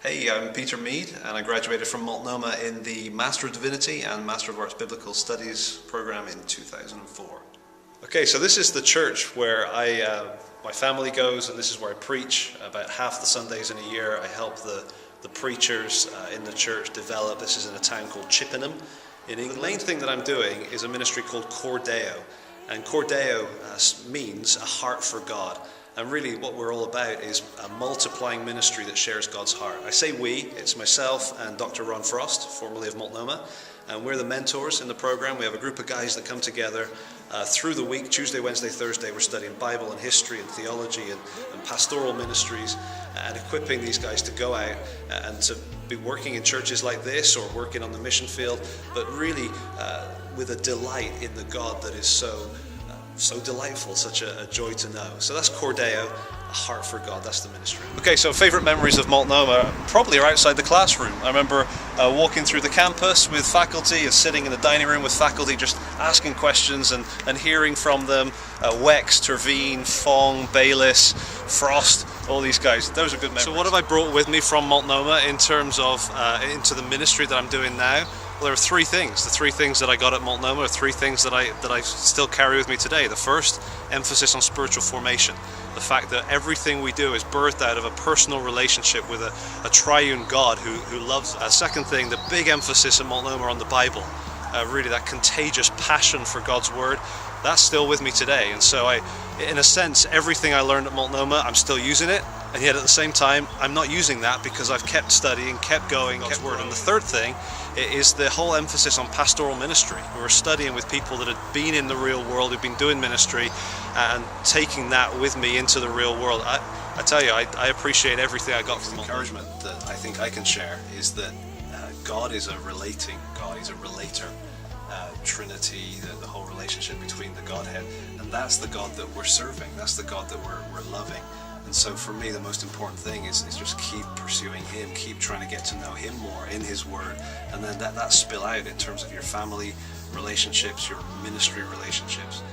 Hey, I'm Peter Mead, and I graduated from Multnomah in the Master of Divinity and Master of Arts Biblical Studies program in 2004. Okay, so this is the church where my family goes, and this is where I preach. About half the Sundays in a year, I help the preachers in the church develop. This is in a town called Chippenham in England. The main thing that I'm doing is a ministry called Cordeo, and Cordeo means a heart for God. And really what we're all about is a multiplying ministry that shares God's heart. I say we, it's myself and Dr. Ron Frost, formerly of Multnomah, and we're the mentors in the program. We have a group of guys that come together through the week. Tuesday, Wednesday, Thursday, we're studying Bible and history and theology and pastoral ministries, and equipping these guys to go out and to be working in churches like this or working on the mission field, but really with a delight in the God that is so delightful, such a joy to know. So that's Cordeo, a heart for God. That's the ministry. Okay, so favourite memories of Multnomah probably are outside the classroom. I remember walking through the campus with faculty and sitting in the dining room with faculty, just asking questions and hearing from them. Wex, Terveen, Fong, Bayliss, Frost, all these guys. Those are good memories. So what have I brought with me from Multnomah in terms of into the ministry that I'm doing now? Well, there are three things. The three things that I got at Multnomah are three things that I still carry with me today. The first, emphasis on spiritual formation. The fact that everything we do is birthed out of a personal relationship with a triune God who loves us. Second thing, the big emphasis at Multnomah on the Bible. Really that contagious passion for God's Word. That's still with me today. And so in a sense, everything I learned at Multnomah, I'm still using it. And yet at the same time, I'm not using that because I've kept studying, kept going, kept word. And the third thing is the whole emphasis on pastoral ministry. We're studying with people that have been in the real world, who've been doing ministry, and taking that with me into the real world. I tell you, I appreciate everything I got from encouragement that I think I can share is that God is a relating God. He's a relator. Trinity, the whole relationship between the Godhead, and that's the God that we're serving. That's the God that we're loving. And so for me, the most important thing is just keep pursuing Him, keep trying to get to know Him more in His Word, and then that spill out in terms of your family relationships, your ministry relationships.